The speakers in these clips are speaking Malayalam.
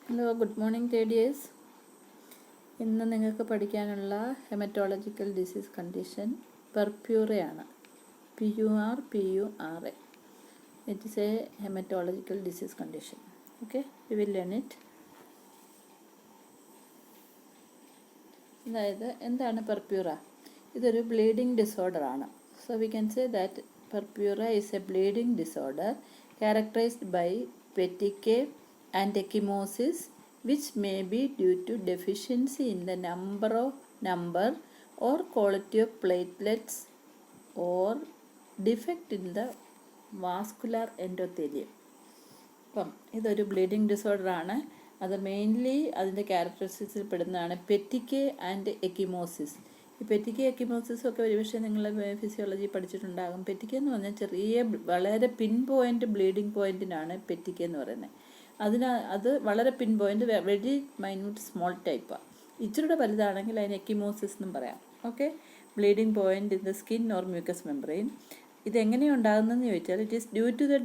Hello, good morning third. ഇന്ന് നിങ്ങൾക്ക് പഠിക്കാനുള്ള ഹെമറ്റോളജിക്കൽ ഡിസീസ് കണ്ടീഷൻ പെർപ്യൂറയാണ്. PURPURA. It is a haematological disease condition. Okay, we will learn it. അതായത് എന്താണ് പെർപ്യൂറ? ഇതൊരു ബ്ലീഡിംഗ് ഡിസോർഡറാണ്. So we can say that purpura is a bleeding disorder characterized by petechiae and ecchymosis, which may be due to deficiency in the number or quality of platelets or defect in the vascular endothelium. അപ്പം ഇതൊരു ബ്ലീഡിംഗ് ഡിസോർഡറാണ്. അത് മെയിൻലി അതിൻ്റെ ക്യാരക്ടറിസ്റ്റിക്സിൽ പെടുന്നതാണ് പെറ്റിക്കെ ആൻഡ് എക്കിമോസിസ്. ഈ പെറ്റിക്കെ എക്കിമോസിസും ഒക്കെ ഒരുപക്ഷെ നിങ്ങൾ ഫിസിയോളജി പഠിച്ചിട്ടുണ്ടാകും. പെറ്റിക്കെ എന്ന് പറഞ്ഞാൽ ചെറിയ വളരെ പിൻ പോയിൻ്റ് ബ്ലീഡിംഗ് പോയിൻറ്റിനാണ് പെറ്റിക്കെ എന്ന് പറയുന്നത്. അത് വളരെ pin point, very minute small ടൈപ്പാണ്. ഇച്ചിരിയുടെ വലുതാണെങ്കിൽ അതിന് എക്കിമോസിസ് എന്നും പറയാം. Okay, bleeding point in the skin or mucous membrane. ഇതെങ്ങനെയാണ് ഉണ്ടാകുന്നതെന്ന് ചോദിച്ചാൽ, it is due to the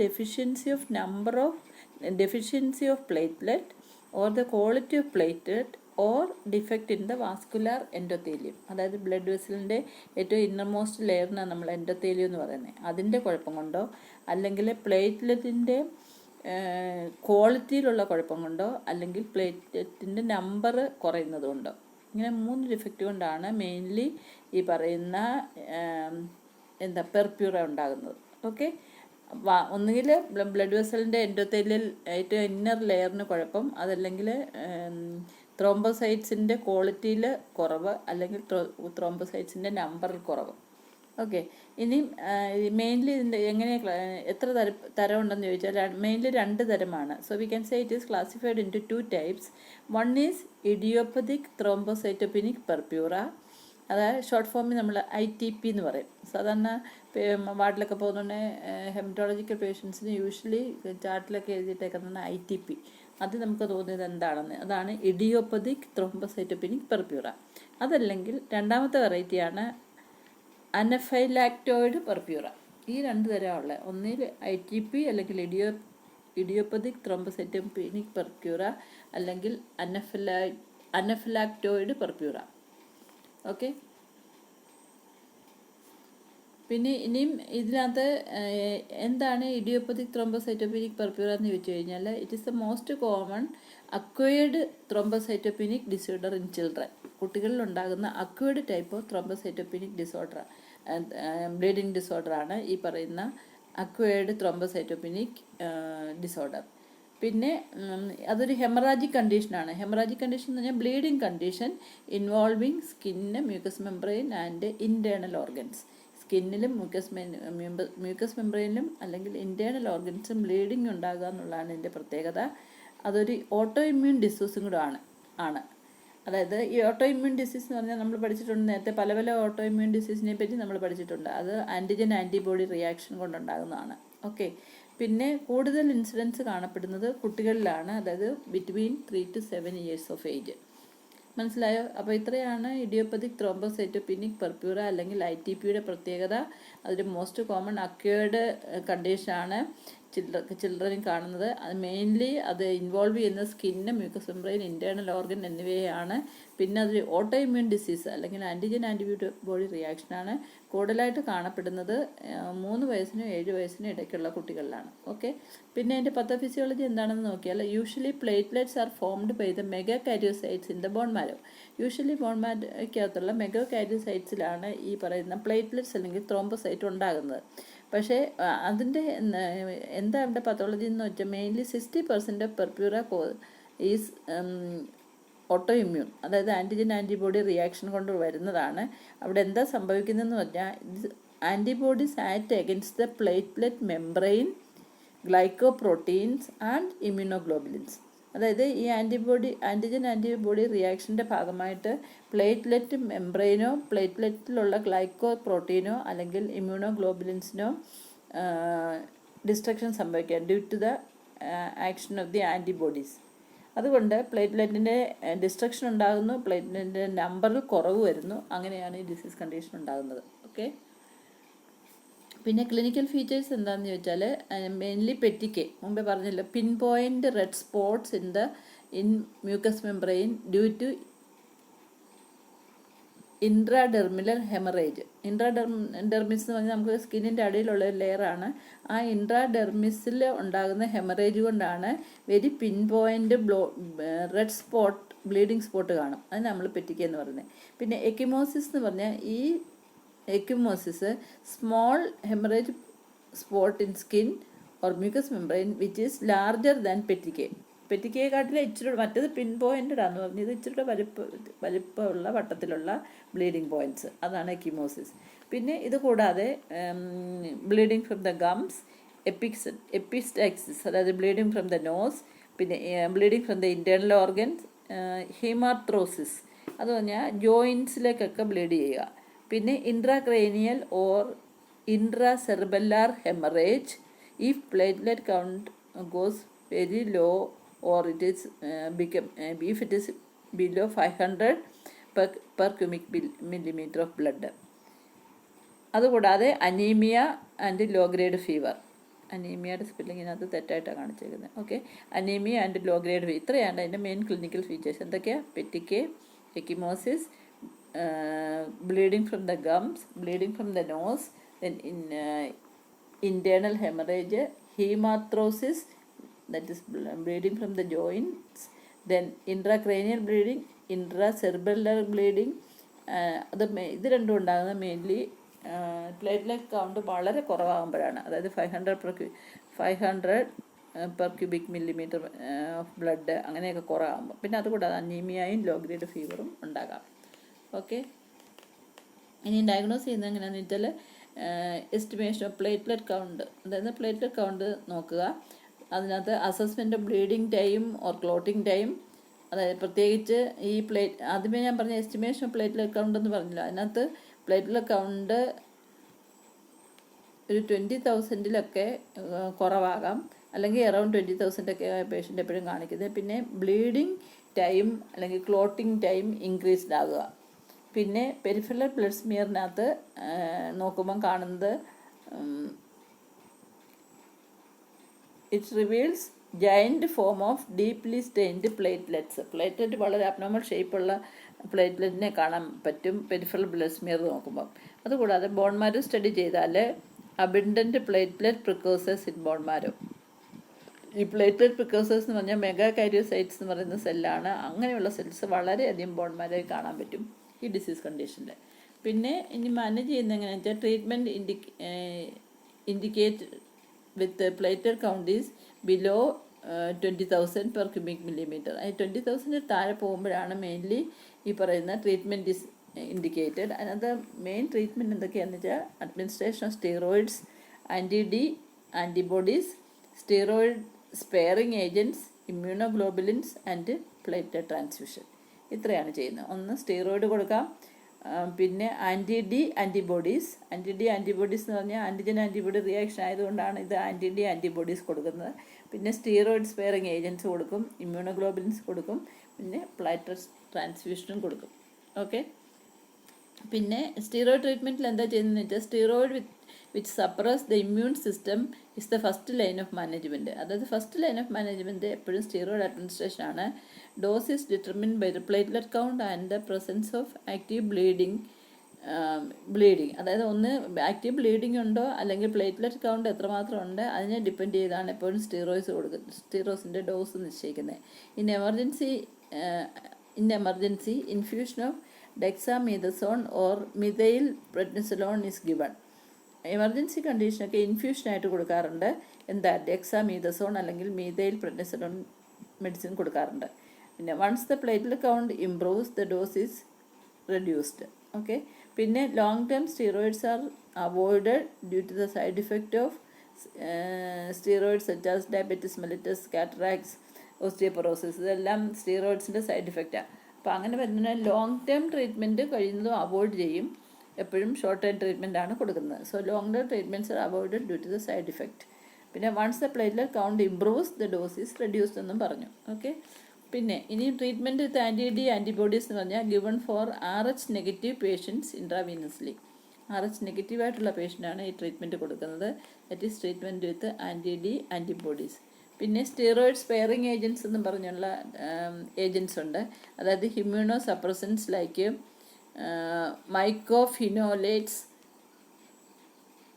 deficiency of platelet or the quality of platelet or defect in the vascular endothelium. അതായത് ബ്ലഡ് വെസലിൻ്റെ ഏറ്റവും ഇന്നർമോസ്റ്റ് ലെയറിനാണ് നമ്മൾ എൻഡോതേലിയം എന്ന് പറയുന്നത്. അതിൻ്റെ കുഴപ്പം കൊണ്ടോ അല്ലെങ്കിൽ പ്ലേറ്റ്ലെറ്റിൻ്റെ ക്വാളിറ്റിയിലുള്ള കുഴപ്പം കൊണ്ടോ അല്ലെങ്കിൽ പ്ലേറ്റ്ലെറ്റിൻ്റെ നമ്പർ കുറയുന്നത് കൊണ്ടോ, ഇങ്ങനെ 3 ഡിഫക്റ്റ് കൊണ്ടാണ് മെയിൻലി ഈ പറയുന്ന പെർപ്യൂറ ഉണ്ടാകുന്നത്. ഓക്കെ, ഒന്നുകിൽ ബ്ലഡ് വെസലിൻ്റെ എൻഡോതേലിയൽ ഏറ്റവും ഇന്നർ ലെയറിന് കുഴപ്പം, അതല്ലെങ്കിൽ ത്രോംബോസൈറ്റ്സിൻ്റെ ക്വാളിറ്റിയിൽ കുറവ്, അല്ലെങ്കിൽ ത്രോംബോസൈറ്റ്സിൻ്റെ നമ്പറിൽ കുറവ്. ഓക്കെ, ഇനിയും മെയിൻലി ഇതിൻ്റെ എത്ര തരം ഉണ്ടെന്ന് ചോദിച്ചാൽ മെയിൻലി 2 തരമാണ്. So we can say it is classified into 2 types. One is idiopathic thrombocytopenic purpura. അതായത് ഷോർട്ട് ഫോമിൽ നമ്മൾ ITP എന്ന് പറയും. സാധാരണ വാർഡിലൊക്കെ പോകുന്നുണ്ടെങ്കിൽ ഹെമറ്റോളജിക്കൽ പേഷ്യൻസിന് യൂഷ്വലി ചാർട്ടിലൊക്കെ എഴുതിയിട്ടേക്കുന്നത് ITP. അത് നമുക്ക് തോന്നിയത് എന്താണെന്ന്, അതാണ് ഇഡിയോപ്പതിക് ത്രോംബോസൈറ്റോപെനിക് പെർപ്യൂറ. അതല്ലെങ്കിൽ രണ്ടാമത്തെ വെറൈറ്റിയാണ് അനഫൈലാക്റ്റോയിഡ് പെർപ്യൂറ. ഈ 2 തരമുള്ള, ഒന്നിൽ ITP അല്ലെങ്കിൽ ഇഡിയോപ്പതിക് ത്രോംബോസൈറ്റോപെനിക് പെർപ്യൂറ, അല്ലെങ്കിൽ അനഫൈലാക്റ്റോയിഡ് പെർപ്യൂറ. ഓക്കെ, പിന്നെ ഇനിയും ഇതിനകത്ത് എന്താണ് ഇഡിയോപ്പതിക് ത്രോംബോസൈറ്റോപെനിക് പെർപ്യൂറ എന്ന് ചോദിച്ചു കഴിഞ്ഞാൽ, it is the most common acquired thrombocytopenic disorder in children. കുട്ടികളിലുണ്ടാകുന്ന acquired type of thrombocytopenic disorder, bleeding ഡിസോർഡറാണ് ഈ പറയുന്ന അക്വയർഡ് ത്രോംബോസൈറ്റോപെനിക് ഡിസോർഡർ. പിന്നെ അതൊരു ഹെമറാജിക് കണ്ടീഷനാണ്. ഹെമറാജിക് കണ്ടീഷൻ എന്ന് പറഞ്ഞാൽ bleeding condition involving skin, mucous membrane and internal organs. സ്കിന്നിലും മ്യൂക്കസ് മെംബ്രെയിനിലും അല്ലെങ്കിൽ ഇൻറ്റേർണൽ ഓർഗൻസും ബ്ലീഡിങ് ഉണ്ടാകുക എന്നുള്ളതാണ് ഇതിൻ്റെ പ്രത്യേകത. അതൊരു ഓട്ടോ ഇമ്മ്യൂൺ ഡിസീസും കൂടെ ആണ്. അതായത് ഈ ഓട്ടോ ഇമ്മ്യൂൺ ഡിസീസ് എന്ന് പറഞ്ഞാൽ നമ്മൾ പഠിച്ചിട്ടുണ്ട് നേരത്തെ, പല ഓട്ടോ ഇമ്മ്യൂൺ ഡിസീസിനെ പറ്റി നമ്മൾ പഠിച്ചിട്ടുണ്ട്. അത് ആൻറ്റിബോഡി റിയാക്ഷൻ കൊണ്ടുണ്ടാകുന്നതാണ്. ഓക്കെ, പിന്നെ കൂടുതൽ ഇൻസിഡൻസ് കാണപ്പെടുന്നത് കുട്ടികളിലാണ്, അതായത് between 3 to 7 years of age. മനസ്സിലായോ? അപ്പോൾ ഇത്രയാണ് ഇഡിയോപ്പതിക് ത്രോംബോസൈറ്റോപെനിക് പെർപ്യൂറ അല്ലെങ്കിൽ ITPയുടെ പ്രത്യേകത. അതൊരു മോസ്റ്റ് കോമൺ അക്വേർഡ് കണ്ടീഷനാണ് ചിൽഡ്രനിൽ കാണുന്നത്. അത് മെയിൻലി അത് ഇൻവോൾവ് ചെയ്യുന്ന skin, mucous membrane, internal organ എന്നിവയാണ്. പിന്നെ അതൊരു ഓട്ടോ ഇമ്മ്യൂൺ ഡിസീസ് അല്ലെങ്കിൽ ആൻറ്റിബോഡി റിയാക്ഷനാണ്. കൂടുതലായിട്ട് കാണപ്പെടുന്നത് 3 വയസ്സിനും 7 വയസ്സിനും ഇടയ്ക്കുള്ള കുട്ടികളിലാണ്. ഓക്കെ, പിന്നെ അതിൻ്റെ പത്തോഫിസിയോളജി എന്താണെന്ന് നോക്കിയാൽ, usually platelets are formed by the megakaryocytes in the bone marrow. Usually bone മാരോയ്ക്കകത്തുള്ള മെഗാകാരിയോസൈറ്റ്സിലാണ് ഈ പറയുന്ന പ്ലേറ്റ്ലെറ്റ്സ് അല്ലെങ്കിൽ ത്രോംബോസൈറ്റ് ഉണ്ടാകുന്നത്. പക്ഷേ അതിൻ്റെ എന്താ അവിടെ പത്തോളജി എന്ന് വെച്ചാൽ, mainly 60% of purpura is autoimmune, അതായത് ആൻറ്റിബോഡി റിയാക്ഷൻ കൊണ്ട് വരുന്നതാണ്. അവിടെ എന്താ സംഭവിക്കുന്നതെന്ന് പറഞ്ഞാൽ, antibodies act against the platelet membrane, glycoproteins and immunoglobulins. അതായത് ഈ ആൻറ്റിബോഡി റിയാക്ഷൻ്റെ ഭാഗമായിട്ട് പ്ലേറ്റ്ലെറ്റ് മെംബ്രെയിനോ പ്ലേറ്റ്ലെറ്റിലുള്ള ഗ്ലൈക്കോ പ്രോട്ടീനോ അല്ലെങ്കിൽ ഇമ്മ്യൂണോഗ്ലോബുലിൻസിനോ ഡിസ്ട്രക്ഷൻ സംഭവിക്കാം due to the action of the antibodies. അതുകൊണ്ട് പ്ലേറ്റ്ലെറ്റിൻ്റെ ഡിസ്ട്രക്ഷൻ ഉണ്ടാകുന്നു, പ്ലേറ്റ്ലെറ്റിൻ്റെ നമ്പറിൽ കുറവ് വരുന്നു. അങ്ങനെയാണ് ഈ ഡിസീസ് കണ്ടീഷൻ ഉണ്ടാകുന്നത്. ഓക്കെ, പിന്നെ ക്ലിനിക്കൽ ഫീച്ചേഴ്സ് എന്താണെന്ന് ചോദിച്ചാൽ, മെയിൻലി പെറ്റിക്കെ മുമ്പേ പറഞ്ഞല്ലോ, pin point red spots in the in mucous membrane due to intradermal haemorrhage. Intradermis എന്ന് പറഞ്ഞാൽ നമുക്ക് സ്കിന്നിൻ്റെ അടിയിലുള്ള ഒരു ലെയറാണ്. ആ ഇൻട്രാഡെർമിസിൽ ഉണ്ടാകുന്ന ഹെമറേജ് കൊണ്ടാണ് very pin point red spot bleeding spot കാണും. അത് നമ്മൾ പെറ്റിക്ക എന്ന് പറയുന്നത്. പിന്നെ എക്കിമോസിസ് എന്ന് പറഞ്ഞാൽ ഈ ecchymosis small haemorrhage spot in skin or mucous membrane which is larger than petechiae. പെറ്റിക്കയെക്കാട്ടിൽ ഇച്ചിരി മറ്റേത് പിൻ പോയിൻ്റഡാന്ന് പറഞ്ഞത് ഇച്ചിരി വലിപ്പമുള്ള വട്ടത്തിലുള്ള ബ്ലീഡിങ് പോയിൻറ്റ്സ്, അതാണ് എക്കിമോസിസ്. പിന്നെ ഇത് കൂടാതെ bleeding from the gums, epistaxis അതായത് ബ്ലീഡിങ് ഫ്രം ദ നോസ്, പിന്നെ bleeding from the internal organs, haemarthrosis അത് പറഞ്ഞാൽ ജോയിൻസിലേക്കൊക്കെ ബ്ലീഡ് ചെയ്യുക. പിന്നെ intracranial or intra cerebellar haemorrhage if platelet count goes very low or it is if it is below 500 per cubic millimeter of blood. അതുകൂടാതെ anaemia and low grade fever. അനീമിയയുടെ സ്പെല്ലിങ്ങിനകത്ത് തെറ്റായിട്ടാണ് കാണിച്ചിരിക്കുന്നത്. Okay, anaemia and low grade fever, ഇത്രയാണ് അതിൻ്റെ മെയിൻ ക്ലിനിക്കൽ ഫീച്ചേഴ്സ്. എന്തൊക്കെയാണ്? Petechiae, ecchymosis, bleeding from the gums, bleeding from the nose, then internal hemorrhage, hematrosis that is bleeding from the joints, then intracranial bleeding, intracerebellar bleeding. അത് ഇത് രണ്ടും ഉണ്ടാകുന്നത് മെയിൻലി പ്ലേറ്റ്ലെറ്റ് കൗണ്ട് വളരെ കുറവാകുമ്പോഴാണ്. അതായത് 500 per cubic millimetre of blood അങ്ങനെയൊക്കെ കുറവാകുമ്പോൾ. പിന്നെ അതുകൂടാതെ അനീമിയയും ലോ ഗ്രേഡ് ഫീവറും ഉണ്ടാകാം. ഓക്കെ, ഇനി ഡയഗ്നോസ് ചെയ്യുന്നത് എങ്ങനെയാണെന്ന് വെച്ചാൽ എസ്റ്റിമേഷൻ ഓഫ് പ്ലേറ്റ്ലെറ്റ് കൗണ്ട്, അതായത് പ്ലേറ്റ്ലെറ്റ് കൗണ്ട് നോക്കുക. അതിനകത്ത് assessment of bleeding time or clotting time, അതായത് പ്രത്യേകിച്ച് ഈ ആദ്യമേ ഞാൻ പറഞ്ഞ എസ്റ്റിമേഷൻ ഓഫ് പ്ലേറ്റ്ലെറ്റ് കൗണ്ട് എന്ന് പറഞ്ഞില്ല. അതിനകത്ത് പ്ലേറ്റ്ലെറ്റ് കൗണ്ട് ഒരു 20,000-ലൊക്കെ കുറവാകാം, അല്ലെങ്കിൽ അറൗണ്ട് 20,000-ഒക്കെ പേഷ്യൻ്റ് എപ്പോഴും കാണിക്കുന്നത്. പിന്നെ ബ്ലീഡിങ് ടൈം അല്ലെങ്കിൽ ക്ലോട്ടിങ് ടൈം ഇൻക്രീസ്ഡ് ആകുക. പിന്നെ പെരിഫറൽ ബ്ലഡ് സ്മിയറിനകത്ത് നോക്കുമ്പം കാണുന്നത് it reveals giant form of deeply stained platelets. Platelet വളരെ അബ്നോർമൽ ഷേപ്പുള്ള പ്ലേറ്റ്ലെറ്റിനെ കാണാൻ പറ്റും പെരിഫറൽ ബ്ലഡ് സ്മിയർ നോക്കുമ്പം. അതുകൂടാതെ ബോൺ മാരോ സ്റ്റഡി ചെയ്താൽ abundant platelet precursors in bone marrow. ഈ പ്ലേറ്റ്ലെറ്റ് പ്രിക്കോസേഴ്സ് എന്ന് പറഞ്ഞാൽ മെഗാ കാരിയോസൈറ്റ്സ് എന്ന് പറയുന്ന സെല്ലാണ്. അങ്ങനെയുള്ള സെൽസ് വളരെയധികം ബോൺ മാരോയിൽ കാണാൻ പറ്റും ഈ ഡിസീസ് കണ്ടീഷനിൽ. പിന്നെ ഇനി മാനേജ് ചെയ്യുന്നത് എങ്ങനെയാണെന്ന് വെച്ചാൽ treatment indicate with platelet count is below 20,000 per cubic millimetre. 20,000 താഴെ പോകുമ്പോഴാണ് മെയിൻലി ഈ പറയുന്ന ട്രീറ്റ്മെൻറ്റ് ഈസ് ഇൻഡിക്കേറ്റഡ്. അതിനകത്ത് മെയിൻ ട്രീറ്റ്മെൻറ്റ് എന്തൊക്കെയാണെന്ന് വെച്ചാൽ administration of steroids, antibodies, steroid sparing agents, immunoglobulins and platelet transfusion. ഇത്രയാണ് ചെയ്യുന്നത്. ഒന്ന് സ്റ്റീറോയിഡ് കൊടുക്കാം, പിന്നെ ആൻറ്റിബോഡീസ് എന്ന് പറഞ്ഞാൽ ആൻറ്റിജൻ ആൻറ്റിബോഡി റിയാക്ഷൻ ആയതുകൊണ്ടാണ് ഇത് ആൻറ്റിബോഡീസ് കൊടുക്കുന്നത്. പിന്നെ സ്റ്റീറോയിഡ് സ്പെയറിങ് ഏജൻറ്റ്സ് കൊടുക്കും, ഇമ്മ്യൂണോഗ്ലോബുലിൻസ് കൊടുക്കും, പിന്നെ പ്ലേറ്റ്ലെറ്റ് ട്രാൻസ്ഫ്യൂഷനും കൊടുക്കും. ഓക്കെ, പിന്നെ സ്റ്റീറോയിഡ് ട്രീറ്റ്മെൻറ്റിൽ എന്താ ചെയ്യുന്നതെന്ന് വെച്ചാൽ steroid which suppress the immune system is the first line of management. അതായത് ഫസ്റ്റ് ലൈൻ ഓഫ് മാനേജ്മെൻറ്റ് എപ്പോഴും സ്റ്റീറോയിഡ് അഡ്മിനിസ്ട്രേഷൻ ആണ്. Dose is determined by the platelet count and the presence of active bleeding. അതായത് ഒന്ന് ആക്റ്റീവ് ബ്ലീഡിങ് ഉണ്ടോ അല്ലെങ്കിൽ പ്ലേറ്റ്ലെറ്റ് കൗണ്ട് എത്രമാത്രം ഉണ്ട് അതിനെ ഡിപ്പെൻഡ് ചെയ്താണ് എപ്പോഴും സ്റ്റീറോസിൻ്റെ ഡോസ് നിശ്ചയിക്കുന്നത്. In emergency infusion of dexamethasone or methyl prednisolone is given. Emergency കണ്ടീഷനൊക്കെ ഇൻഫ്യൂഷനായിട്ട് കൊടുക്കാറുണ്ട്. എന്താ? ഡെക്സാമീഥസോൺ അല്ലെങ്കിൽ മീഥൈൽ പ്രെഡ്നിസലോൺ മെഡിസിൻ കൊടുക്കാറുണ്ട്. പിന്നെ once the platelet count improves the dose is reduced. Okay, പിന്നെ long term steroids are avoided due to the side effect of steroids such as diabetes mellitus, cataracts, osteoporosis. ഇതെല്ലാം സ്റ്റീറോയിഡ്സിൻ്റെ സൈഡ് ഇഫക്റ്റാണ്. അപ്പോൾ അങ്ങനെ വരുന്ന ലോങ് ടേം ട്രീറ്റ്മെൻറ്റ് കഴിയുന്നതും അവോയ്ഡ് ചെയ്യും. എപ്പോഴും ഷോർട്ട് ടൈം ട്രീറ്റ്മെൻറ്റാണ് കൊടുക്കുന്നത്. So long term treatments are avoided due to the side effect. പിന്നെ once the platelet count improves the dose is reduced എന്നും പറഞ്ഞു. ഓക്കെ, പിന്നെ ഇനി ട്രീറ്റ്മെൻറ്റ് വിത്ത് ആൻറ്റിബോഡീസ് എന്ന് പറഞ്ഞാൽ given for RH negative patients intravenously. RH നെഗറ്റീവായിട്ടുള്ള പേഷ്യൻ്റാണ് ഈ ട്രീറ്റ്മെൻറ്റ് കൊടുക്കുന്നത്. That is treatment with antibodies. പിന്നെ സ്റ്റിറോയിഡ് സ്പെയറിങ് ഏജൻസ് എന്നും പറഞ്ഞുള്ള ഏജൻസ് ഉണ്ട്. അതായത് immuno suppressants like mycophenolates,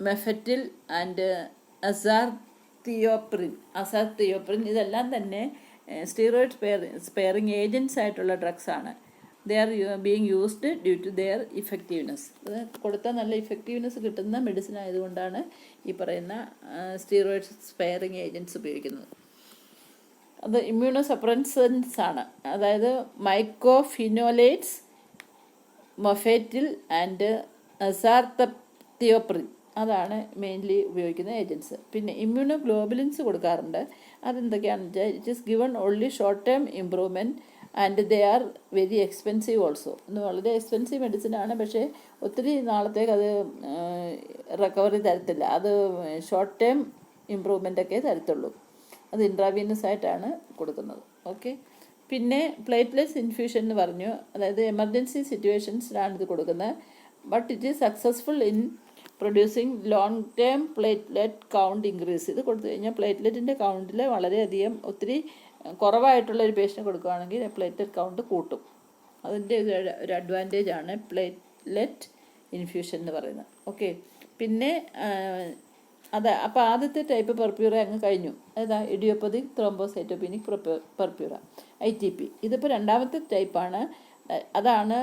mofetil and azathioprine ഇതെല്ലാം തന്നെ സ്റ്റിറോയിഡ് സ്പെയറിങ് ഏജൻസ് ആയിട്ടുള്ള ഡ്രഗ്സ് ആണ്. They are being used due to their effectiveness. അത് കൊടുത്താൽ നല്ല ഇഫക്റ്റീവ്നെസ് കിട്ടുന്ന മെഡിസിൻ ആയതുകൊണ്ടാണ് ഈ പറയുന്ന സ്റ്റിറോയിഡ് സ്പെയറിങ് ഏജൻസ് ഉപയോഗിക്കുന്നത്. അത് ഇമ്മ്യൂണോ സപ്രസൻസ് ആണ്. അതായത് മൈക്കോഫിനോലേറ്റ്സ്, മൊഫേറ്റിൽ ആൻഡ് അസാർത്തിയോപ്രിൻ അതാണ് മെയിൻലി ഉപയോഗിക്കുന്ന ഏജൻസ്. പിന്നെ ഇമ്മ്യൂണോ ഗ്ലോബുലിൻസ് കൊടുക്കാറുണ്ട്. അതെന്തൊക്കെയാണെന്ന് വെച്ചാൽ it is given only short term improvement and they are very expensive also. ഇന്ന് വളരെ എക്സ്പെൻസീവ് മെഡിസിനാണ്, പക്ഷേ ഒത്തിരി നാളത്തേക്ക് അത് റിക്കവറി തരത്തില്ല. അത് ഷോർട്ട് ടേം ഇംപ്രൂവ്മെൻ്റൊക്കെ തരത്തുള്ളൂ. അത് ഇൻട്രാവീനസ് ആയിട്ടാണ് കൊടുക്കുന്നത്. ഓക്കെ. പിന്നെ പ്ലേറ്റ്ലെറ്റ്സ് ഇൻഫ്യൂഷൻ എന്ന് പറഞ്ഞു. അതായത് എമർജൻസി സിറ്റുവേഷൻസിലാണ് ഇത് കൊടുക്കുന്നത്. But it is successful in producing long term platelet count increase. ഇത് കൊടുത്തു കഴിഞ്ഞാൽ പ്ലേറ്റ്ലെറ്റിൻ്റെ കൗണ്ടിൽ വളരെയധികം ഒത്തിരി കുറവായിട്ടുള്ള ഒരു പേഷ്യൻ്റ് കൊടുക്കുകയാണെങ്കിൽ പ്ലേറ്റ്ലെറ്റ് കൗണ്ട് കൂട്ടും. അതിൻ്റെ ഒരു അഡ്വാൻറ്റേജ് ആണ് പ്ലേറ്റ്ലെറ്റ് ഇൻഫ്യൂഷൻ എന്ന് പറയുന്നത്. ഓക്കെ. പിന്നെ അപ്പോൾ ആദ്യത്തെ ടൈപ്പ് പെർപ്യൂറ അങ്ങ് കഴിഞ്ഞു. ഏതാ? Idiopathic thrombocytopenic purpura, ITP. ഇതിപ്പോൾ രണ്ടാമത്തെ ടൈപ്പാണ്. അതാണ്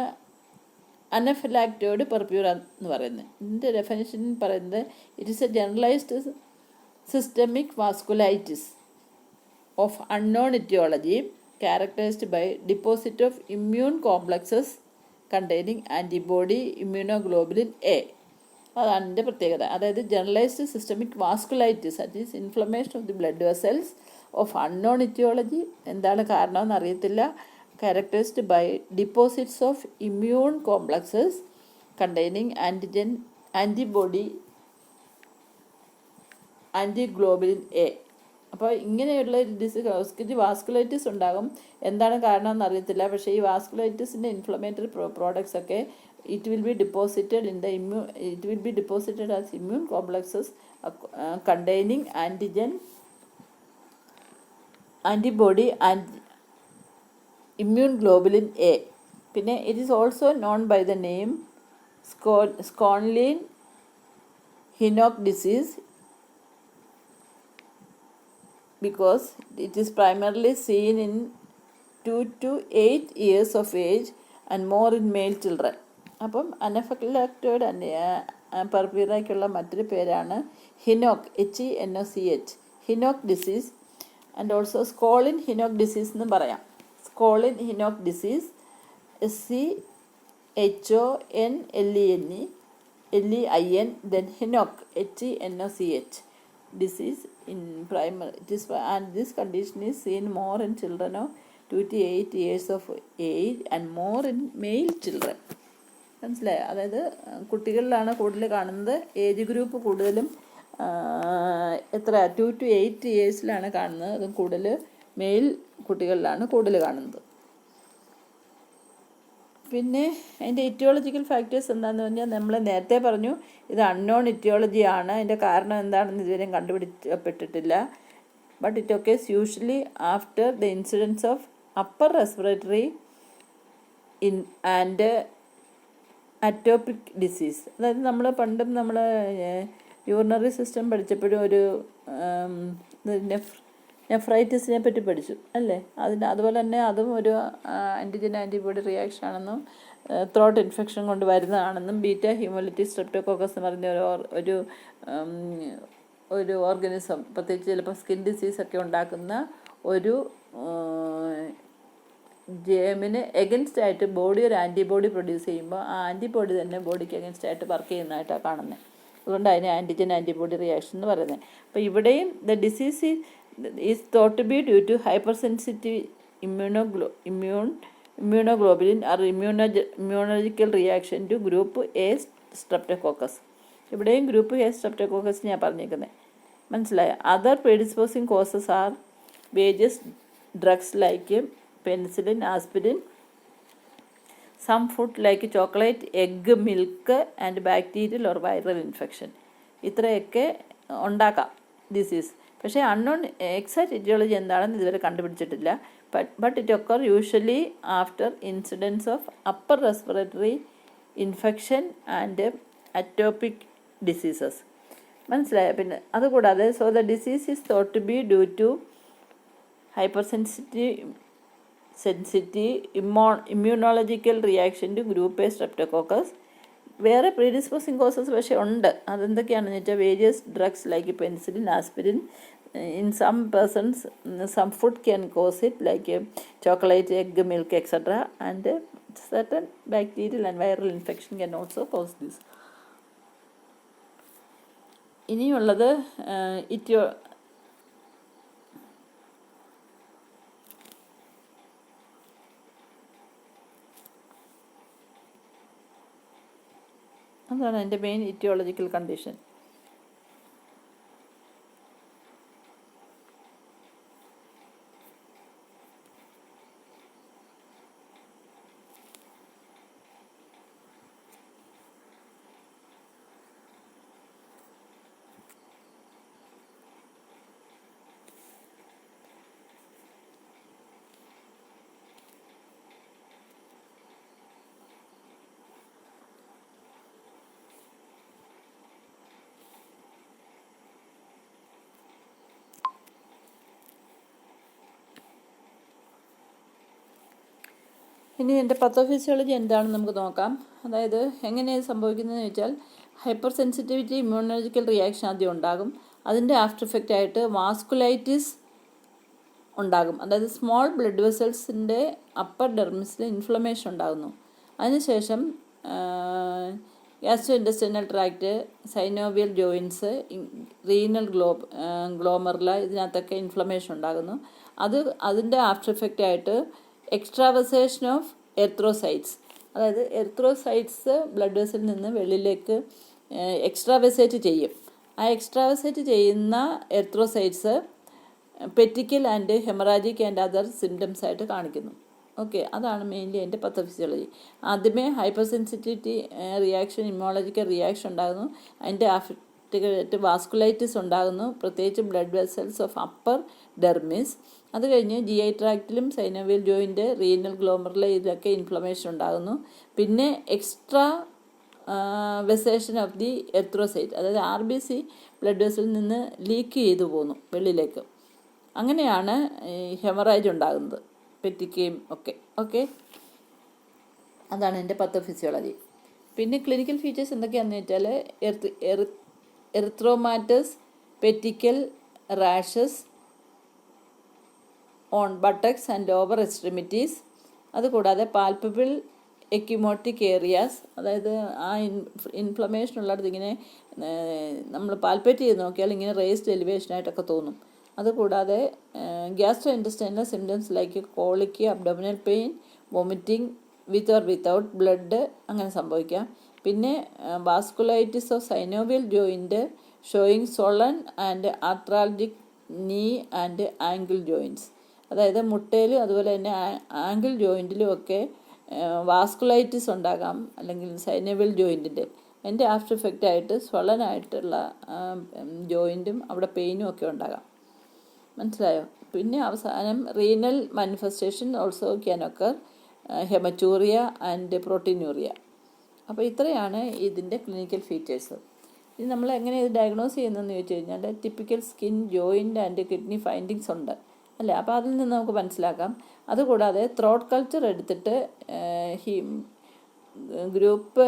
അനഫിലാക്റ്റോയിഡ് പെർപ്യൂറ എന്ന് പറയുന്നത്. ഇതിൻ്റെ ഡെഫിനിഷൻ പറയുന്നത് it is a generalised systemic vasculitis of unknown etiology characterized by deposit of immune complexes containing antibody immunoglobulin A. അതാണ് എൻ്റെ പ്രത്യേകത. അതായത് generalised systemic vasculitis, that is inflammation of the blood vessels of unknown aetiology. എന്താണ് കാരണമെന്ന് അറിയത്തില്ല. characterized by deposits of immune complexes containing antiglobulin A. അപ്പോൾ ഇങ്ങനെയുള്ള വാസ്കുലൈറ്റിസ് ഉണ്ടാകും. എന്താണ് കാരണമെന്ന് അറിയത്തില്ല. പക്ഷേ ഈ വാസ്കുലൈറ്റിസിൻ്റെ ഇൻഫ്ലമേറ്ററി പ്രോഡക്ട്സ് ഒക്കെ it will be deposited as immune complexes containing antibody and immune globulin A. പിന്നെ it is also known by the name Schonlein Henoch disease because it is primarily seen in 2 to 8 years of age and more in male children. അപ്പം അനഫിലാക്റ്റോയിഡ് പെർപ്യൂറയ്ക്കുള്ള മറ്റൊരു പേരാണ് ഹിനോക്ക്, HENOCH, ഹിനോക്ക് disease. And also സ്കോളിൻ ഹിനോക്ക് disease എന്നും പറയാം. സ്കോളിൻ ഹിനോക്ക് disease, SCHONLEIN, then ഹിനോക്ക്, HENOCH disease in primary. And this condition is seen more in children of 2 to 8 years of age and more in male children. മനസ്സിലായോ? അതായത് കുട്ടികളിലാണ് കൂടുതൽ കാണുന്നത്. ഏജ് ഗ്രൂപ്പ് കൂടുതലും 2 to 8 ഇയേഴ്സിലാണ് കാണുന്നത്. അതും കൂടുതൽ മെയിൽ കുട്ടികളിലാണ് കൂടുതൽ കാണുന്നത്. പിന്നെ അതിൻ്റെ ഇറ്റിയോളജിക്കൽ ഫാക്ടേഴ്സ് എന്താണെന്ന് പറഞ്ഞാൽ നമ്മൾ നേരത്തെ പറഞ്ഞു ഇത് അൺനോൺ ഇറ്റിയോളജിയാണ്. അതിൻ്റെ കാരണം എന്താണെന്ന് ഇതുവരെയും കണ്ടുപിടിക്കപ്പെട്ടിട്ടില്ല. But it occurs usually after the incidence of upper respiratory and atopic disease. അതായത് നമ്മൾ പണ്ടും നമ്മൾ യൂറിനറി സിസ്റ്റം പഠിച്ചപ്പോഴും ഒരു നെഫ്രൈറ്റിസിനെ പറ്റി പഠിച്ചു അല്ലേ? അതുപോലെ തന്നെ അതും ഒരു ആൻറ്റിബോഡി റിയാക്ഷൻ ആണെന്നും ത്രോട്ട് ഇൻഫെക്ഷൻ കൊണ്ട് വരുന്നതാണെന്നും ബീറ്റ ഹ്യൂമോലിറ്റി സ്ട്രെപ്റ്റോകോക്കസ് എന്ന് പറഞ്ഞ ഒരു ഓർഗനിസം, പ്രത്യേകിച്ച് ചിലപ്പോൾ സ്കിൻ ഡിസീസൊക്കെ ഉണ്ടാക്കുന്ന ഒരു ജേമിന് എഗൻസ്റ്റ് ആയിട്ട് ബോഡി ഒരു ആൻറ്റിബോഡി പ്രൊഡ്യൂസ് ചെയ്യുമ്പോൾ ആ ആൻറ്റിബോഡി തന്നെ ബോഡിക്ക് എഗൻസ്റ്റ് ആയിട്ട് വർക്ക് ചെയ്യുന്നതായിട്ടാണ് കാണുന്നത്. അതുകൊണ്ട് അതിന് ആൻറ്റിബോഡി റിയാക്ഷൻ എന്ന് പറയുന്നത്. അപ്പോൾ ഇവിടെയും the disease is thought to be due to hypersensitive immunoglobulin or immunological reaction to group A streptococcus. ഇവിടെയും ഗ്രൂപ്പ് A streptococcus ഞാൻ പറഞ്ഞേക്കുന്നത് മനസ്സിലായോ? Other predisposing causes are various drugs like penicillin, aspirin, some food like chocolate, egg, milk and bacterial or viral infection. ഇത്രയൊക്കെ ഉണ്ടാക്കാം ഡിസീസ്. പക്ഷേ എക്സാക്ട് ഇറ്റിയോളജി എന്താണെന്ന് ഇതുവരെ കണ്ടുപിടിച്ചിട്ടില്ല. But it occur usually after incidence of upper respiratory infection and atopic diseases. മനസ്സിലായോ? പിന്നെ അതുകൂടാതെ so the disease is thought to be due to hyper sensitive immunological reaction to group A streptococcus. വേറെ പ്രീഡിസ്പോസിങ് കോസസ് പക്ഷേ ഉണ്ട്. അതെന്തൊക്കെയാണെന്ന് വെച്ചാൽ various drugs like penicillin, aspirin. In some persons some food can cause it like chocolate, egg, milk etcetera. And certain bacterial and viral infection can also cause this. ഇനിയുള്ളത് അതാണ് എൻ്റെ മെയിൻ ഇറ്റിയോളജിക്കൽ കണ്ടീഷൻ. ഇനി എൻ്റെ പത്തോഫിസിയോളജി എന്താണെന്ന് നമുക്ക് നോക്കാം. അതായത് എങ്ങനെയാണ് സംഭവിക്കുന്നതെന്ന് വെച്ചാൽ ഹൈപ്പർ സെൻസിറ്റിവിറ്റി ഇമ്മ്യൂണോളജിക്കൽ റിയാക്ഷൻ ആദ്യം ഉണ്ടാകും. അതിൻ്റെ ആഫ്റ്റർ എഫക്റ്റ് ആയിട്ട് വാസ്കുലൈറ്റിസ് ഉണ്ടാകും. അതായത് സ്മോൾ ബ്ലഡ് വെസൽസിൻ്റെ അപ്പർ ഡെർമിസിൽ ഇൻഫ്ലമേഷൻ ഉണ്ടാകുന്നു. അതിനുശേഷം gastro intestinal tract, synovial joints, renal glomeruli, ഇതിനകത്തൊക്കെ ഇൻഫ്ലമേഷൻ ഉണ്ടാകുന്നു. അതിൻ്റെ ആഫ്റ്റർ എഫക്റ്റ് ആയിട്ട് എക്സ്ട്രാവസേഷൻ ഓഫ് എർത്രോസൈറ്റ്സ്, അതായത് എർത്രോസൈറ്റ്സ് ബ്ലഡ് വെസലിൽ നിന്ന് വെളിയിലേക്ക് എക്സ്ട്രാവസേറ്റ് ചെയ്യും. ആ എക്സ്ട്രാവസേറ്റ് ചെയ്യുന്ന erythrocytes petechial and haemorrhagic and other symptoms ആയിട്ട് കാണിക്കുന്നു. ഓക്കെ, അതാണ് മെയിൻലി എൻ്റെ പത്തോഫിസിയോളജി. ആദ്യമേ hyper sensitivity reaction, immunological reaction ഉണ്ടാകുന്നു. അതിൻ്റെ ആഫ്റ്റർ വാസ്കുലൈറ്റിസ് ഉണ്ടാകുന്നു, പ്രത്യേകിച്ച് blood vessels of upper dermis. അത് കഴിഞ്ഞ് GI ട്രാക്റ്റിലും സൈനോവിയൽ ജോയിൻ്റ്, റീനൽ ഗ്ലോമറിലെ ഇതിലൊക്കെ ഇൻഫ്ലമേഷൻ ഉണ്ടാകുന്നു. പിന്നെ extravasation of the erythrocyte, അതായത് RBC ബ്ലഡ് വെസലിൽ നിന്ന് ലീക്ക് ചെയ്തു പോകുന്നു വെളിയിലേക്ക്. അങ്ങനെയാണ് ഹെമറാജ് ഉണ്ടാകുന്നത്, പെറ്റിക്കയും ഒക്കെ. ഓക്കെ, അതാണ് എൻ്റെ പത്തോഫിസിയോളജി. പിന്നെ ക്ലിനിക്കൽ ഫീച്ചേഴ്സ് എന്തൊക്കെയാണെന്ന് വെച്ചാൽ erythematous, petechial rashes on buttocks and lower extremities. അതുകൂടാതെ പാൽപ്പബിൾ എക്യുമോട്ടിക് ഏരിയാസ്, അതായത് ആ ഇൻഫ്ലമേഷൻ ഉള്ളിടത്ത് ഇങ്ങനെ നമ്മൾ പാൽപ്പേറ്റ് ചെയ്ത് നോക്കിയാൽ ഇങ്ങനെ റേസ്ഡ് എലിവേഷനായിട്ടൊക്കെ തോന്നും. അതുകൂടാതെ gastro intestinal symptoms like colic, abdominal pain, vomiting with or without blood അങ്ങനെ സംഭവിക്കാം. പിന്നെ vasculitis of synovial joint showing swollen and arthralgic knee and angle joints, അതായത് മുട്ടയിലും അതുപോലെ തന്നെ ആങ്കിൾ ജോയിൻറ്റിലും ഒക്കെ വാസ്കുലൈറ്റിസ് ഉണ്ടാകാം, അല്ലെങ്കിൽ സൈനോവിയൽ ജോയിൻറ്റിൻ്റെ. അതിൻ്റെ ആഫ്റ്റർ എഫക്റ്റ് ആയിട്ട് സ്വളനായിട്ടുള്ള ജോയിൻറ്റും അവിടെ പെയിനും ഒക്കെ ഉണ്ടാകാം. മനസ്സിലായോ? പിന്നെ അവസാനം renal manifestation also can occur, haematuria and proteinuria. അപ്പോൾ ഇത്രയാണ് ഇതിൻ്റെ ക്ലിനിക്കൽ ഫീച്ചേഴ്സ്. ഇനി നമ്മൾ എങ്ങനെ ഇത് ഡയഗ്നോസ് ചെയ്യുന്നതെന്ന് ചോദിച്ചു കഴിഞ്ഞാൽ typical skin, joint and kidney findings ഉണ്ട് അല്ലേ? അപ്പോൾ അതിൽ നിന്ന് നമുക്ക് മനസ്സിലാക്കാം. അതുകൂടാതെ ത്രോട്ട് കൾച്ചർ എടുത്തിട്ട് ഗ്രൂപ്പ്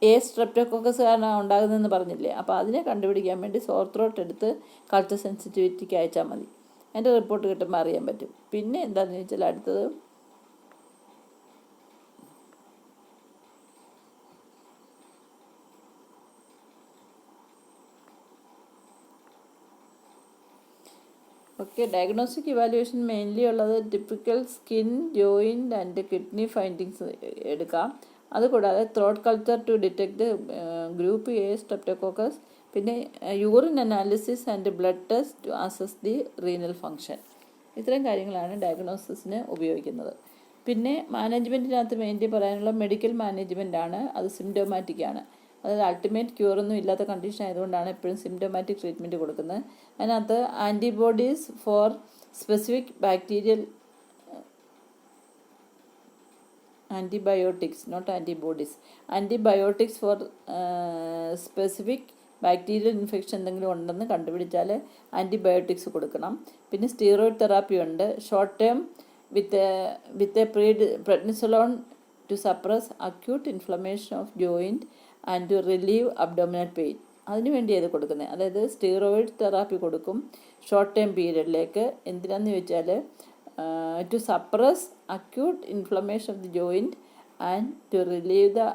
എ സ്ട്രെപ്റ്റോകോക്കസ് കാരണം ഉണ്ടാകുന്നതെന്ന് പറഞ്ഞില്ലേ, അപ്പോൾ അതിനെ കണ്ടുപിടിക്കാൻ വേണ്ടി സോർ ത്രോട്ട് എടുത്ത് കൾച്ചർ സെൻസിറ്റിവിറ്റിക്ക് അയച്ചാൽ മതി. അതിൻ്റെ റിപ്പോർട്ട് കിട്ടുമ്പോൾ അറിയാൻ പറ്റും. പിന്നെ എന്താണെന്ന് ചോദിച്ചാൽ അടുത്തത് ഓക്കെ, ഡയഗ്നോസ്റ്റിക് ഇവാലുവേഷൻ മെയിൻലി ഉള്ളത് typical skin, joint and kidney findings എടുക്കാം. അതുകൂടാതെ throat culture to detect group A streptococcus, പിന്നെ urine analysis and blood test to assess the renal function. ഇത്രയും കാര്യങ്ങളാണ് ഡയഗ്നോസിസിന് ഉപയോഗിക്കുന്നത്. പിന്നെ മാനേജ്മെൻറ്റിനകത്ത് മെയിൻലി പറയാനുള്ള മെഡിക്കൽ മാനേജ്മെൻറ്റാണ്, അത് സിംറ്റോമാറ്റിക് ആണ്. അതായത് അൾട്ടിമേറ്റ് ക്യൂറൊന്നും ഇല്ലാത്ത കണ്ടീഷൻ ആയതുകൊണ്ടാണ് എപ്പോഴും സിംറ്റമാറ്റിക് ട്രീറ്റ്മെൻറ്റ് കൊടുക്കുന്നത്. അതിനകത്ത് antibodies for specific bacterial antibiotics, not antibodies, antibiotics for specific bacterial infection എന്തെങ്കിലും ഉണ്ടെന്ന് കണ്ടുപിടിച്ചാൽ ആൻറ്റിബയോട്ടിക്സ് കൊടുക്കണം. പിന്നെ സ്റ്റീറോയിഡ് തെറാപ്പി ഉണ്ട്, short term with prednisolone to suppress acute inflammation of joint and to relieve abdominal pain. അതിന് വേണ്ടി അത് കൊടുക്കുന്നത്. അതായത് സ്റ്റീറോയിഡ് തെറാപ്പി കൊടുക്കും ഷോർട്ട് ടേം പീരിയഡിലേക്ക്. എന്തിനാന്ന് ചോദിച്ചാൽ to suppress acute inflammation of the joint and to relieve the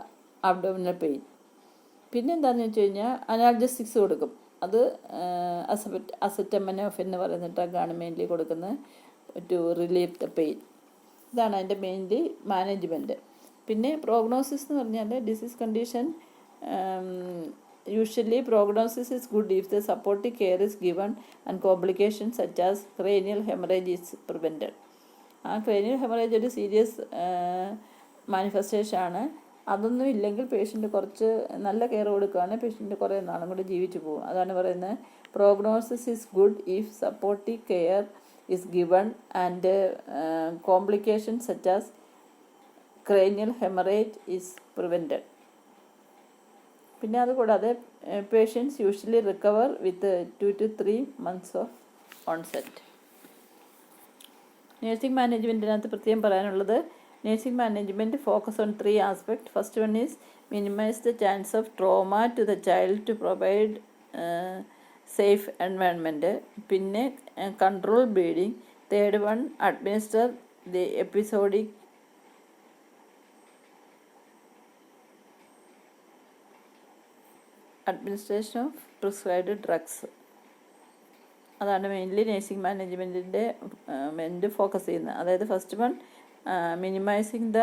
abdominal pain. പിന്നെ എന്താണെന്ന് വെച്ച് കഴിഞ്ഞാൽ അനാൽജസിക്സ് കൊടുക്കും. അത് അസറ്റമനോഫെൻ എന്ന് പറയുന്ന ഡ്രഗാണ് മെയിൻലി കൊടുക്കുന്നത് ടു റിലീവ് ദ പെയിൻ. ഇതാണ് അതിൻ്റെ മെയിൻലി മാനേജ്മെൻറ്റ്. പിന്നെ പ്രോഗ്നോസിസ് എന്ന് പറഞ്ഞാൽ disease condition usually prognosis is good if the supportive care is given and complications such as cranial hemorrhage is prevented. cranial hemorrhage ഒരു സീരിയസ് മാനിഫെസ്റ്റേഷൻ ആണ്. അതൊന്നും ഇല്ലെങ്കിൽ പേഷ്യൻ്റ് കുറച്ച് നല്ല കെയർ കൊടുക്കുകയാണെങ്കിൽ പേഷ്യൻ്റ് കുറേ നാളും കൂടി ജീവിച്ചു പോകും. അതാണ് പറയുന്നത് prognosis is good if supportive care is given and complications such as cranial hemorrhage is prevented. പിന്നെ അതുകൂടാതെ patients usually recover with 2 to 3 months of onset. Nursing മാനേജ്മെൻറ്റിനകത്ത് പ്രത്യേകം പറയാനുള്ളത് nursing management focus on 3 aspect. First one is minimise the chance of trauma to the child to provide safe environment. പിന്നെ control bleeding. Third one administer the episodic administration of prescribed drugs. അതാണ് മെയിൻലി നേഴ്സിംഗ് മാനേജ്മെൻറ്റിൻ്റെ ഫോക്കസ് ചെയ്യുന്നത്. അതായത് first one minimising the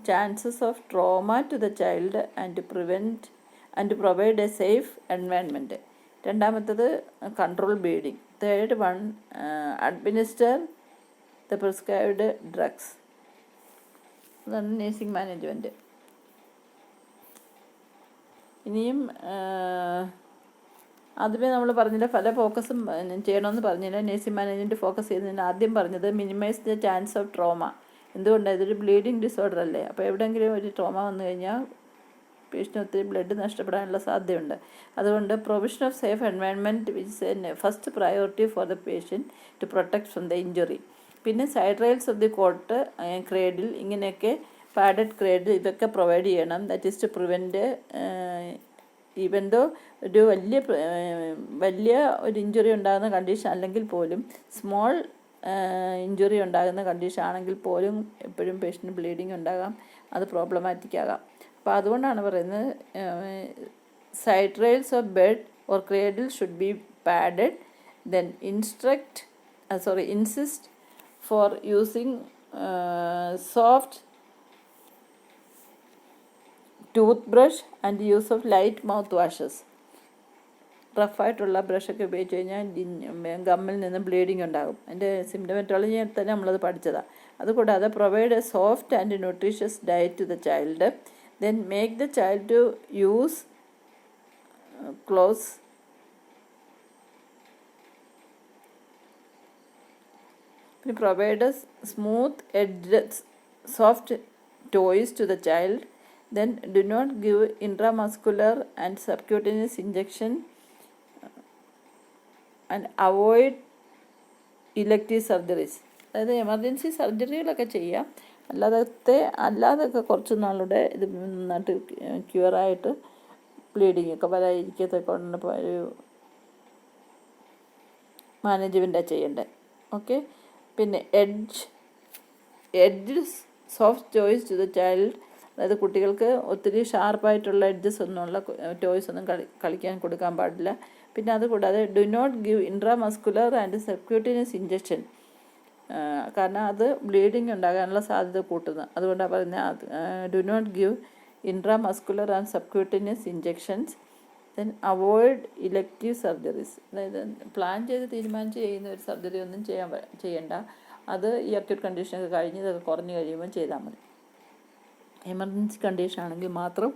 chances of trauma to the child and to provide a safe environment. രണ്ടാമത്തത് control bleeding. Third one administer the prescribed drugs. അതാണ് നേഴ്സിംഗ് മാനേജ്മെൻറ്റ്. ഇനിയും ആദ്യമേ നമ്മൾ പറഞ്ഞില്ല പല ഫോക്കസും ചെയ്യണമെന്ന് പറഞ്ഞില്ല. നേഴ്സിംഗ് മാനേജ്മെൻറ്റ് ഫോക്കസ് ചെയ്യുന്നതിന് ആദ്യം പറഞ്ഞത് minimise the chance of trauma. എന്തുകൊണ്ടാണ്? ഇതൊരു ബ്ലീഡിങ് ഡിസോർഡർ അല്ലേ. അപ്പോൾ എവിടെയെങ്കിലും ഒരു ട്രോമ വന്നു കഴിഞ്ഞാൽ പേഷ്യൻ്റ് ഒത്തിരി ബ്ലഡ് നഷ്ടപ്പെടാനുള്ള സാധ്യതയുണ്ട്. അതുകൊണ്ട് provision of safe environment which first priority for the patient to protect from the injury. പിന്നെ side rails of the cot, cradle, ഇങ്ങനെയൊക്കെ പാഡഡ് ക്രേഡിൽ ഇതൊക്കെ പ്രൊവൈഡ് ചെയ്യണം. That is to prevent even though ഒരു വലിയ ഒരു ഇഞ്ചുറി ഉണ്ടാകുന്ന കണ്ടീഷൻ അല്ലെങ്കിൽ പോലും സ്മോൾ ഇഞ്ചുറി ഉണ്ടാകുന്ന കണ്ടീഷൻ ആണെങ്കിൽ പോലും എപ്പോഴും പേഷ്യൻ്റ് ബ്ലീഡിങ് ഉണ്ടാകാം, അത് പ്രോബ്ലമാറ്റിക് ആകാം. അപ്പോൾ അതുകൊണ്ടാണ് പറയുന്നത് side rails of bed or cradle should be padded. Then insist for using soft toothbrush and use of light mouthwashes. റഫായിട്ടുള്ള ബ്രഷൊക്കെ ഉപയോഗിച്ച് കഴിഞ്ഞാൽ ഗമ്മിൽ നിന്ന് ബ്ലീഡിങ് ഉണ്ടാകും. അതിൻ്റെ സിംറ്റമറ്റോളജി തന്നെ നമ്മളത് പഠിച്ചതാണ്. അതുകൂടാതെ provide a soft and nutritious diet to the child. Then make the child to use clothes പിന്നെ provide smooth edges soft toys to the child. Then do not give intramuscular and subcutaneous injection and avoid elective surgeries. അതായത് എമർജൻസി സർജറികളൊക്കെ ചെയ്യാം, അല്ലാതൊക്കെ കുറച്ച് നാളുടെ ഇത് നന്നായിട്ട് ക്യൂറായിട്ട് ബ്ലീഡിങ് ഒക്കെ വരാതിരിക്കത്തൊക്കെ ഒരു മാനേജ്മെൻറ്റാണ് ചെയ്യേണ്ടത്. ഓക്കെ. പിന്നെ edge soft choice to the child. അതായത് കുട്ടികൾക്ക് ഒത്തിരി ഷാർപ്പായിട്ടുള്ള എഡ്ജസ് ഒന്നുമുള്ള ടോയ്സ് ഒന്നും കളിക്കാൻ കൊടുക്കാൻ പാടില്ല. പിന്നെ അതുകൂടാതെ do not give intramuscular and subcutaneous injection. കാരണം അത് ബ്ലീഡിങ് ഉണ്ടാകാനുള്ള സാധ്യത കൂട്ടുന്നു. അതുകൊണ്ടാണ് പറയുന്നത് do not give intramuscular and subcutaneous injections. Then avoid elective surgeries. അതായത് പ്ലാൻ ചെയ്ത് തീരുമാനിച്ച് ചെയ്യുന്ന ഒരു സർജറി ഒന്നും ചെയ്യണ്ട. അത് ഈ അക്യൂട്ട് കണ്ടീഷനൊക്കെ കഴിഞ്ഞ് ഇതൊക്കെ കുറഞ്ഞ് കഴിയുമ്പോൾ ചെയ്താൽ മതി. എമർജൻസി കണ്ടീഷൻ ആണെങ്കിൽ മാത്രം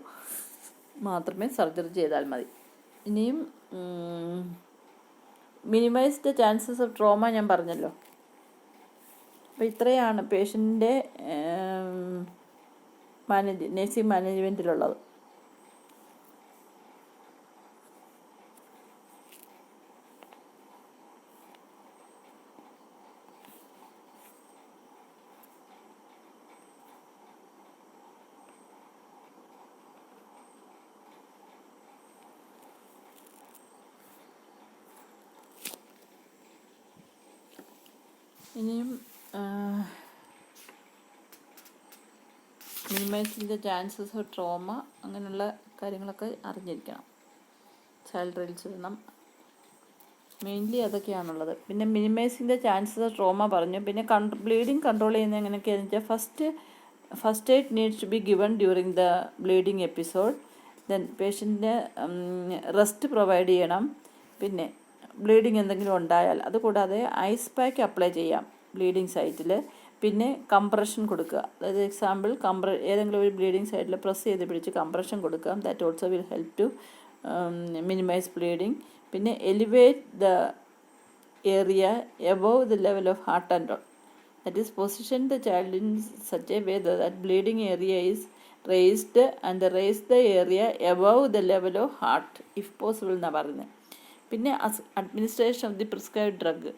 മാത്രമേ സർജറി ചെയ്താൽ മതി. ഇനിയും minimise the chances of trauma ഞാൻ പറഞ്ഞല്ലോ. അപ്പോൾ ഇത്രയാണ് പേഷ്യൻ്റെ നഴ്സിംഗ് മാനേജ്മെൻറ്റിലുള്ളത്. ഇനിയും മിനിമൈസിൻ്റെ ചാൻസസ് ഓഫ് ട്രോമ അങ്ങനെയുള്ള കാര്യങ്ങളൊക്കെ അറിഞ്ഞിരിക്കണം. ചൈൽഡ് ഡ്രിൽസ് ഇടണം. മെയിൻലി അതൊക്കെയാണുള്ളത്. പിന്നെ മിനിമൈസിൻ്റെ ചാൻസസ് ഓഫ് ട്രോമ പറഞ്ഞു. പിന്നെ ബ്ലീഡിങ് കൺട്രോൾ ചെയ്യുന്നത് എങ്ങനെയൊക്കെയാണെന്ന് വെച്ചാൽ first aid needs to be given during the bleeding episode. Then പേഷ്യൻറ്റിന് റെസ്റ്റ് പ്രൊവൈഡ് ചെയ്യണം. പിന്നെ ബ്ലീഡിങ് എന്തെങ്കിലും ഉണ്ടായാൽ അതുകൂടാതെ ഐസ് പാക്ക് അപ്ലൈ ചെയ്യാം ബ്ലീഡിങ് സൈറ്റിൽ. പിന്നെ കംപ്രഷൻ കൊടുക്കുക. അതായത് എക്സാമ്പിൾ ഏതെങ്കിലും ഒരു ബ്ലീഡിങ് സൈറ്റിൽ പ്രസ് ചെയ്ത് പിടിച്ച് കംപ്രഷൻ കൊടുക്കുക. That also will help to minimise bleeding. പിന്നെ elevate the area above the level of heart and roll. That is position the child in such a way that bleeding area is raised and raise the area above the level of heart if possible എന്നാണ് പറയുന്നത്. പിന്നെ administration of the prescribed drug.